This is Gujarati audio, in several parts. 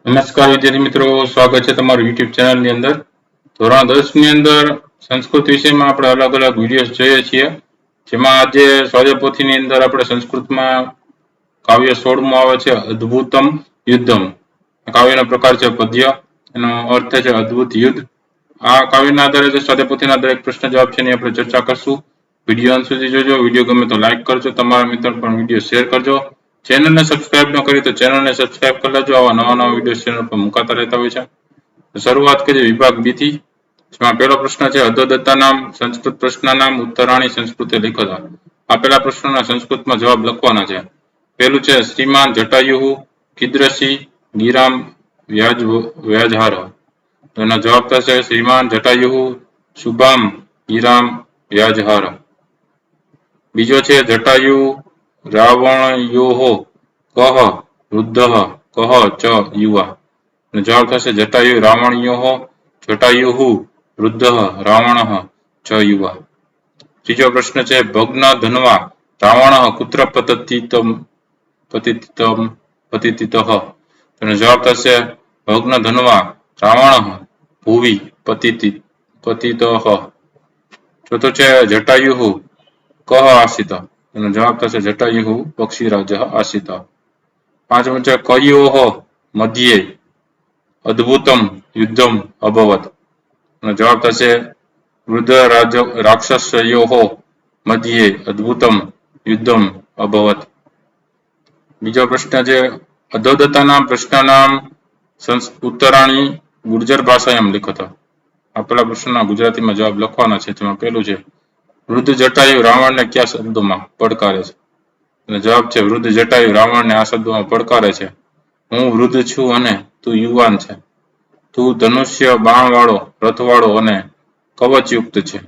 નમસ્કાર વિદ્યાર્થી મિત્રો, સ્વાગત છે તમારું યુટ્યુબ ચેનલની અંદર. ધોરણ 10 ની અંદર સંસ્કૃત વિષયમાં આપણે અલગ અલગ વિડીયો જોઈએ છીએ, જેમાં આજે સ્વાધ્યાયપોથીની અંદર આપણે સંસ્કૃતમાં કાવ્ય 16મું આવે છે અદ્ભુતમ યુદ્ધમ. કાવ્યનો પ્રકાર છે પદ્ય, એનો અર્થ છે અદ્ભુત યુદ્ધ. આ કાવ્યના આધારે જે સ્વાધ્યાયપોથીના દરેક પ્રશ્ન જવાબ છે એની આપણે ચર્ચા કરશું. વિડીયો અંત સુધી જોજો. વિડીયો ગમે તો લાઈક કરજો, તમારા મિત્રો પણ વિડીયો શેર કરજો. ચેનલને સબસ્ક્રાઇબ ન કરી તો ચેનલને સબસ્ક્રાઇબ કરી લેજો. આવા નવા નવા વિડીયો ચેનલ પર મુકાતા રહેતા હોય છે. શરૂઆત કરીએ વિભાગ બી થી, જેમાં પહેલો પ્રશ્ન છે અધોદત્તા નામ સંસ્કૃત પ્રશ્ન નામ ઉત્તરાણી સંસ્કૃતે લિખતા. આપેલા પ્રશ્નોના સંસ્કૃતમાં જવાબ લખવાના છે. પહેલું છે શ્રીમાન જટાયુહુ કીદૃશી ગિરામ વ્યાજહાર. તો એનો જવાબ થશે શ્રીમાન જટાયુહુ શુભામ ગિરામ વ્યાજહાર. બીજો છે જટાયુ રાવણયોહો કહ વૃદ્ધ કહ ચ યુવા. જવાબ થશે જટાયુ રાવણયોહો જટાયુહુ વૃદ્ધ રાવણ ચ યુવા. ત્રીજો પ્રશ્ન છે ભગ્ન ધનવા રાવણ કુત્ર પતિતિતઃ. તેનો જવાબ થશે ભગ્ન ધનવા રાવણ ભુવિ પતિતઃ. ચોથો છે જટાયુહુ કહ આસિત. એનો જવાબ થશે જટાયુહુ પક્ષીરાજ આસિત. પાંચમું છે કયોહ મધ્યે અદ્ભુતમ યુદ્ધમ અભવત. એનો જવાબ થશે વૃદ્ધ રાક્ષસયોહો મધ્યે અદ્ભુતમ યુદ્ધમ અભવત. બીજો પ્રશ્ન છે અધોદત્તાનામ પ્રશ્નનામ ઉત્તરાણી ગુર્જર ભાષાયામ લિખત. આપેલા પ્રશ્નના ગુજરાતીમાં જવાબ લખવાના છે. તેમાં પહેલું છે વૃદ્ધ જટાયુ રાવણને કયા શબ્દોમાં પડકારે છે. અને જવાબ છે વૃદ્ધ જટાયુ રાવણને આ શબ્દોમાં પડકારે છે હું વૃદ્ધ છું અને તું યુવાન છે. તું ધનુષ્ય બાણવાળો રથવાળો અને કવચયુક્ત છે,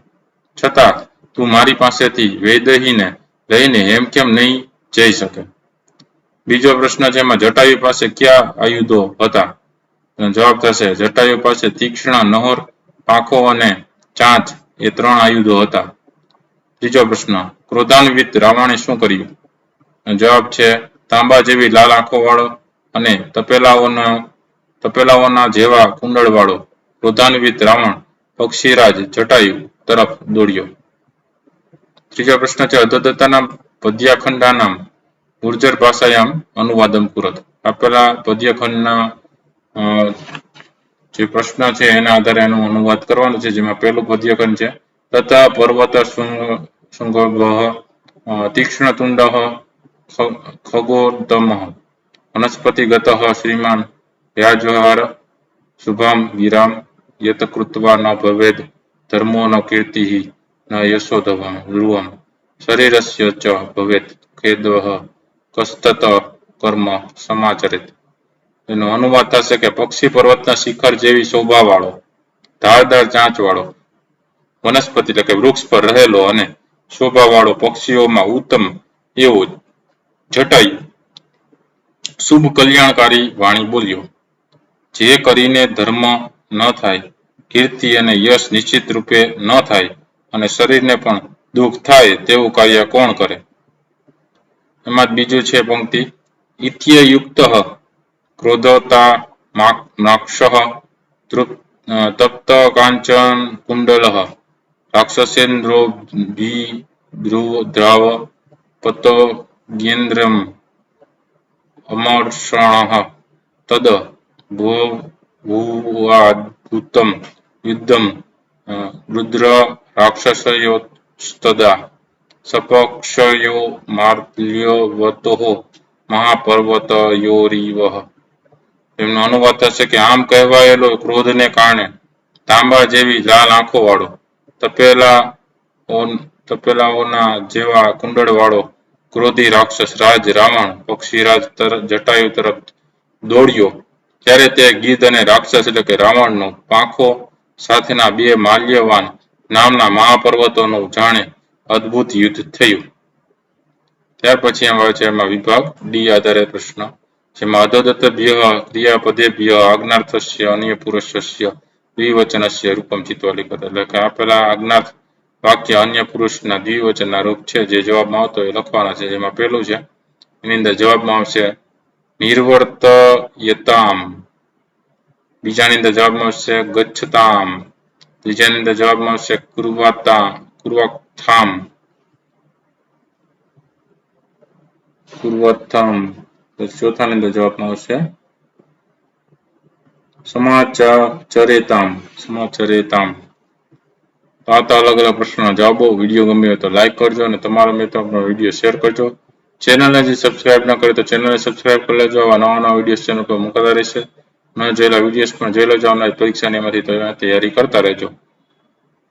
છતાં તું મારી પાસેથી વૈદેહીને લઈને એમ કેમ નહીં જઈ શકે. બીજો પ્રશ્ન છે એમાં જટાયુ પાસે કયા આયુધો હતા. જવાબ થશે જટાયુ પાસે તીક્ષ્ણ નહોર પાંખો અને ચાંચ એ 3 આયુધો હતા. ત્રીજો પ્રશ્ન ક્રોધાન્વિત રાવણે શું કર્યું. જવાબ છે તાંબા જેવી લાલ આંખો વાળો અને તપેલાઓના જેવા કુંડળ વાળો ક્રોધાન્વિત રાવણ પક્ષીરાજ જટાયુ તરફ દોડ્યો. ત્રીજો પ્રશ્ન છે અધોદત્તાના પદ્યાખંડાનામ ગુર્જર ભાષાયામ અનુવાદમ કુરત. આપેલા પદ્યખંડના જે પ્રશ્ન છે એના આધારે એનું અનુવાદ કરવાનું છે. જેમાં પહેલું પદ્યખંડ છે તથા પર્વત શૃંગભ તીક્ષ્ણ તુંડ ખગોતમ વનસ્પતિગત શ્રીમાન વ્યાજહાર શુભામ ગિરામ યત કૃત્વા ન ભવેદ ધર્મો ન કીર્તિ ન યશો ધ્રુવમ શરીરસ્ય ચ ભવેત ખેદઃ કસ્તત કર્મ સમાચરિત. એનો અનુવાદ થશે કે પક્ષી પર્વતના શિખર જેવી શોભાવાળો ધારદાર ચાંચ વાળો વનસ્પતિ એટલે કે વૃક્ષ પર રહેલો અને શોભાવાળો પક્ષીઓમાં ઉત્તમ એવો જટાયુ શુભ કલ્યાણકારી વાણી બોલ્યો. જે કરીને ધર્મ ન થાય, કીર્તિ અને યશ નિશ્ચિત રૂપે ન થાય અને શરીરને પણ દુઃખ થાય તેવું કાર્ય કોણ કરે. એમાં બીજું છે પંક્તિ ઇત્યયુક્ત ક્રોધતા માક્ષ તપ્ત કાંચન કુંડલ રાક્ષસેન્દ્રો દ્રાવ પતોગ્યેન્દ્રમ અમર્ષણ તદ ભૂવાદ્ભુતમ યુદ્ધમ રુદ્ર રાક્ષસયોસ્તદા સપક્ષયો માર્લ્યવતો મહાપર્વતયોરીવ. એમનો અનુવાદ થશે કે આમ કહેવાયેલો ક્રોધને કારણે તાંબા જેવી લાલ આંખો વાળો તપેલાઓના જેવા કુંડળ વાળો ક્રોધી રાક્ષસ રાજ રાવણ પક્ષીરાજ જટાયુ તરફ દોડ્યો ત્યારે તે ગીધ અને રાક્ષસ એટલે કે રાવણનો પાંખો સાથેના 2 માલ્યવાન નામના મહાપર્વતોનું જાણે અદ્ભુત યુદ્ધ થયું. ત્યાર પછી આવે છે એમાં વિભાગ ડી આધારે પ્રશ્ન, જેમાં અધોદત્તભ્ય ક્રિયાપદેભ્ય આજ્ઞાર્થસ્ય અન્ય પુરુષસ્ય દ્વિવચનસ્ય રૂપમ ચિત્વા લિખત. એટલે કે આપેલા આજ્ઞાર્થ વાક્ય અન્ય પુરુષના દ્વિવચનના રૂપ છે જે જવાબમાં આવતો એ લખવાના છે. જેમાં પહેલું છે એની અંદર જવાબમાં આવશે નિર્વર્તયતામ બીજાની અંદર જવાબમાં આવશે ગચ્છતામ, ત્રીજાની અંદર જવાબમાં આવશે કુર્વથામ, તો ચોથાની અંદર જવાબમાં આવશે સમાચરેતામ. તો આ હતા અલગ અલગ પ્રશ્નોના જવાબો. વિડીયો ગમ્યો હોય તો લાઈક કરજો અને તમારા મિત્રોનો વિડીયો શેર કરજો. ચેનલને જે સબસ્ક્રાઇબ ન કરે તો ચેનલને સબસ્ક્રાઇબ કરી લેજો. આવા નવા નવા વિડીયો ચેનલ પર મૂકતા રહેશે. ન જોયેલા વિડીયોઝ પણ જોઈ લેજો. આવનારી પરીક્ષાની એમાંથી તૈયારી કરતા રહેજો.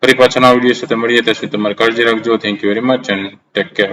ફરી પાછા નવા વિડીયો સાથે મળીએ ત્યાં સુધી તમારી કાળજી રાખજો. Thank you very much and take care.